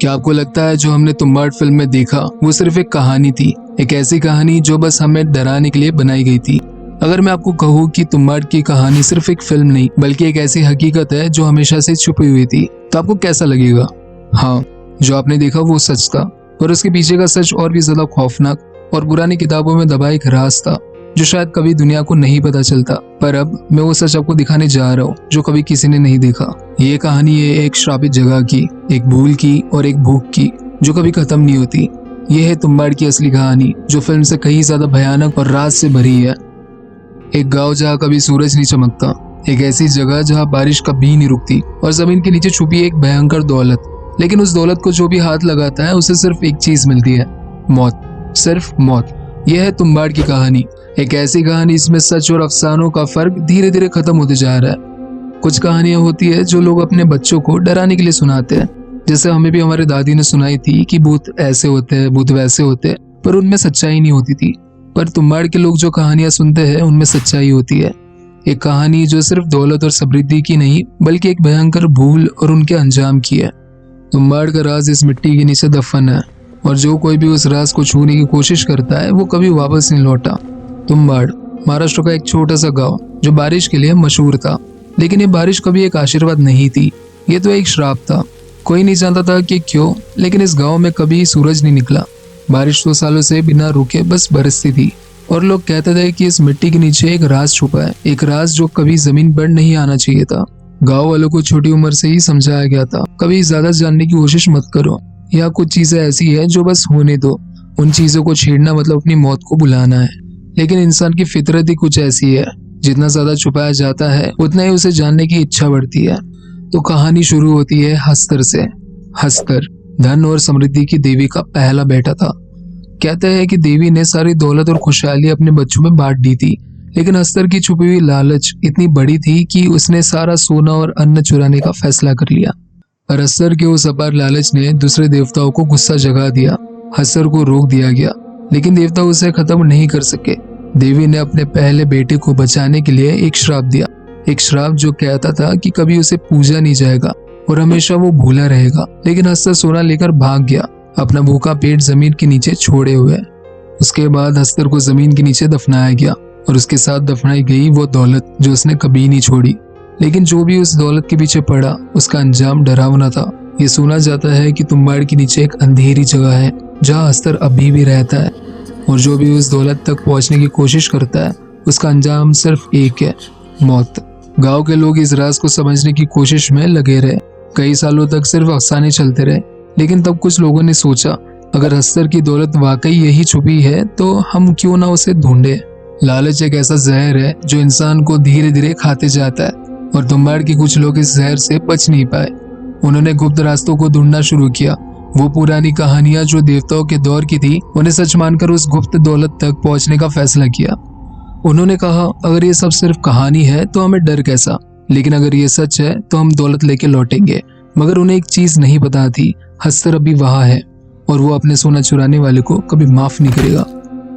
क्या आपको लगता है जो हमने तुम्बाड़ फिल्म में देखा वो सिर्फ एक कहानी थी, एक ऐसी कहानी जो बस हमें डराने के लिए बनाई गई थी? अगर मैं आपको कहूँ कि तुम्बाड़ की कहानी सिर्फ एक फिल्म नहीं बल्कि एक ऐसी हकीकत है जो हमेशा से छुपी हुई थी, तो आपको कैसा लगेगा? हाँ, जो आपने देखा वो सच था, और उसके पीछे का सच और भी ज्यादा खौफनाक और पुरानी किताबों में दबा एक राज था जो शायद कभी दुनिया को नहीं पता चलता। पर अब मैं वो सच आपको दिखाने जा रहा हूँ जो कभी किसी ने नहीं देखा। ये कहानी है एक श्रापित जगह की, एक भूल की और एक भूख की जो कभी खत्म नहीं होती। ये है तुम्बाड़ की असली कहानी जो फिल्म से कहीं ज्यादा भयानक और राज से भरी है। एक गांव जहाँ कभी सूरज नहीं चमकता, एक ऐसी जगह जहाँ बारिश कभी नहीं रुकती और जमीन के नीचे छुपी एक भयंकर दौलत। लेकिन उस दौलत को जो भी हाथ लगाता है उसे सिर्फ एक चीज मिलती है, मौत, सिर्फ मौत। यह है तुम्बाड़ की कहानी, एक ऐसी कहानी इसमें सच और अफसानों का फर्क धीरे धीरे खत्म होते जा रहा है। कुछ कहानियां होती है जो लोग अपने बच्चों को डराने के लिए सुनाते हैं, जैसे हमें भी हमारे दादी ने सुनाई थी कि भूत ऐसे होते हैं, भूत वैसे होते हैं, पर उनमें सच्चाई नहीं होती थी। पर तुम्बाड़ के लोग जो कहानियां सुनते हैं उनमें सच्चाई होती है। एक कहानी जो सिर्फ दौलत और समृद्धि की नहीं बल्कि एक भयंकर भूल और उनके अंजाम की है। तुम्बाड़ का राज इस मिट्टी के नीचे दफन है, और जो कोई भी उस राज को छूने की कोशिश करता है वो कभी वापस नहीं लौटा। तुम्बाड़ महाराष्ट्र का एक छोटा सा गांव जो बारिश के लिए मशहूर था, लेकिन ये बारिश कभी एक आशीर्वाद नहीं थी, ये तो एक श्राप था। कोई नहीं जानता था कि क्यों, लेकिन इस गांव में कभी सूरज नहीं निकला। बारिश 2 सालों से बिना रुके बस बरसती थी, और लोग कहते थे कि इस मिट्टी के नीचे एक राज छुपा है, एक राज जो कभी जमीन पर नहीं आना चाहिए था। गांव वालों को छोटी उम्र से ही समझाया गया था, कभी ज्यादा जानने की कोशिश मत करो, या कुछ चीजें ऐसी है जो बस होने दो। उन चीजों को छेड़ना मतलब अपनी मौत को बुलाना है। लेकिन इंसान की फितरत ही कुछ ऐसी है, जितना ज्यादा छुपाया जाता है उतना ही उसे जानने की इच्छा बढ़ती है। तो कहानी शुरू होती है हस्तर से। हस्तर धन और समृद्धि की देवी का पहला बेटा था। कहते हैं कि देवी ने सारी दौलत और खुशहाली अपने बच्चों में बांट दी थी, लेकिन हस्तर की छुपी हुई लालच इतनी बड़ी थी कि उसने सारा सोना और अन्न चुराने का फैसला कर लिया। पर हस्तर के उस अपार लालच ने दूसरे देवताओं को गुस्सा जगा दिया। हस्तर को रोक दिया गया, लेकिन देवता उसे खत्म नहीं कर सके। देवी ने अपने पहले बेटे को बचाने के लिए एक श्राप दिया, एक श्राप जो कहता था कि कभी उसे पूजा नहीं जाएगा और हमेशा वो भूला रहेगा। लेकिन हस्तर सोना लेकर भाग गया, अपना भूखा पेट जमीन के नीचे छोड़े हुए। उसके बाद हस्तर को जमीन के नीचे दफनाया गया, और उसके साथ दफनाई गई वो दौलत जो उसने कभी नहीं छोड़ी। लेकिन जो भी उस दौलत के पीछे पड़ा उसका अंजाम डरावना था। ये सुना जाता है कि तुम्बाड़ के नीचे एक अंधेरी जगह है जहाँ हस्तर अभी भी रहता है, और जो भी उस दौलत तक पहुंचने की कोशिश करता है उसका अंजाम सिर्फ एक है, मौत। गांव के लोग इस राज को समझने की कोशिश में लगे रहे। कई सालों तक सिर्फ अफसाने चलते रहे, लेकिन तब कुछ लोगों ने सोचा अगर हस्तर की दौलत वाकई यही छुपी है तो हम क्यों ना उसे ढूंढे। लालच एक ऐसा जहर है जो इंसान को धीरे धीरे खाते जाता है, और तुम्बाड़ के कुछ लोग इस जहर से बच नहीं पाए। उन्होंने गुप्त रास्तों को ढूंढना शुरू किया। वो पुरानी कहानियां जो देवताओं के दौर की थी उन्हें सच मानकर उस गुप्त दौलत तक पहुंचने का फैसला किया। उन्होंने कहा अगर ये सब सिर्फ कहानी है तो हमें डर कैसा, लेकिन अगर ये सच है तो हम दौलत लेके लौटेंगे। मगर उन्हें एक चीज नहीं पता थी, हस्तर अभी वहां है और वो अपने सोना चुराने वाले को कभी माफ नहीं करेगा।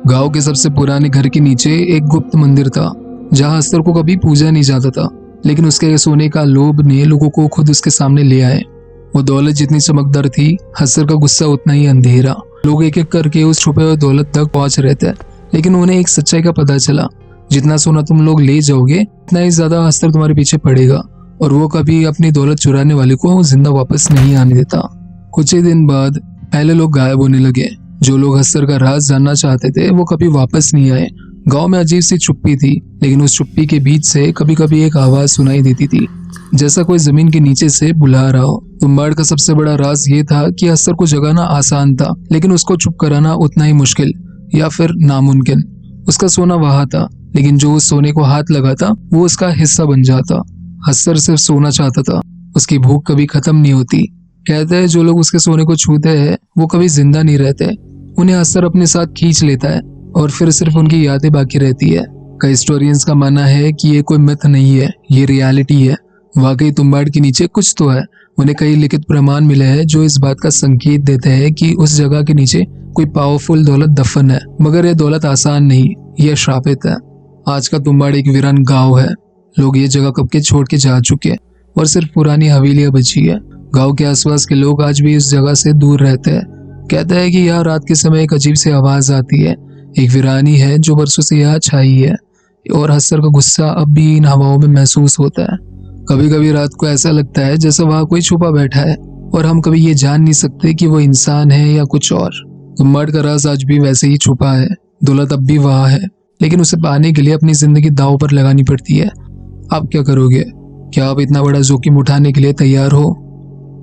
गांव के सबसे पुराने घर के नीचे एक गुप्त मंदिर था जहाँ हस्तर को कभी पूजा नहीं जाता था, लेकिन उसके सोने का लोभ ने लोगों को खुद उसके सामने ले आए। वो दौलत जितनी चमकदार थी, हस्तर का गुस्सा उतना ही अंधेरा। लोग एक एक करके उस छुपे हुए दौलत तक पहुंच रहे थे, लेकिन उन्हें एक सच्चाई का पता चला, जितना सोना तुम लोग ले जाओगे उतना ही ज्यादा हस्तर तुम्हारे पीछे पड़ेगा, और वो कभी अपनी दौलत चुराने वाले को जिंदा वापस नहीं आने देता। कुछ ही दिन बाद पहले लोग गायब होने लगे। जो लोग हस्तर का राज जानना चाहते थे वो कभी वापस नहीं आए। गांव में अजीब सी चुप्पी थी, लेकिन उस चुप्पी के बीच से कभी कभी एक आवाज सुनाई देती थी, जैसा कोई जमीन के नीचे से बुला रहा हो। तुम्बाड़ का सबसे बड़ा राज ये था कि हस्तर को जगाना आसान था, लेकिन उसको चुप कराना उतना ही मुश्किल, या फिर नामुमकिन। उसका सोना वहां था, लेकिन जो उस सोने को हाथ लगाता वो उसका हिस्सा बन जाता। हस्तर सिर्फ सोना चाहता था, उसकी भूख कभी खत्म नहीं होती। कहते हैं जो लोग उसके सोने को छूते हैं वो कभी जिंदा नहीं रहते, उन्हें हस्तर अपने साथ खींच लेता है और फिर सिर्फ उनकी यादें बाकी रहती है। कई हिस्टोरियंस का मानना है कि ये कोई मिथ नहीं है, ये रियलिटी है। वाकई तुम्बाड़ के नीचे कुछ तो है। उन्हें कई लिखित प्रमाण मिले हैं जो इस बात का संकेत देते हैं कि उस जगह के नीचे कोई पावरफुल दौलत दफन है, मगर यह दौलत आसान नहीं, यह श्रापित है। आज का तुम्बाड़ एक वीरान गांव है। लोग ये जगह कब के छोड़ के जा चुके हैं और सिर्फ पुरानी हवेलियां बची है। गांव के आसपास के लोग आज भी इस जगह से दूर रहते हैं। कहते हैं कि यहाँ रात के समय एक अजीब सी आवाज आती है। एक वीरानी है जो बरसों से यहाँ छाई है और हस्तर का गुस्सा अब भी इन हवाओं में महसूस होता है। कभी कभी रात को ऐसा लगता है जैसे वहाँ कोई छुपा बैठा है और हम कभी ये जान नहीं सकते कि वो इंसान है या कुछ और। तुम्बाड़ का राज आज भी वैसे ही छुपा है। दौलत अब भी वहाँ है, लेकिन उसे पाने के लिए अपनी जिंदगी दांव पर लगानी पड़ती है। आप क्या करोगे? क्या आप इतना बड़ा जोखिम उठाने के लिए तैयार हो?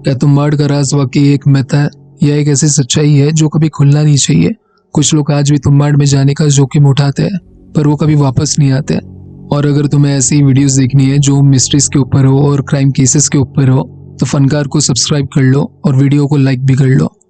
क्या तुम्बाड़ का राज वाकई एक मिथ है या एक ऐसी सच्चाई है जो कभी खुलना नहीं चाहिए? कुछ लोग आज भी तुम्बाड़ में जाने का जोखिम उठाते हैं, पर वो कभी वापस नहीं आते। और अगर तुम्हें ऐसी वीडियोस देखनी है जो मिस्ट्रीज के ऊपर हो और क्राइम केसेस के ऊपर हो, तो फनकार को सब्सक्राइब कर लो और वीडियो को लाइक भी कर लो।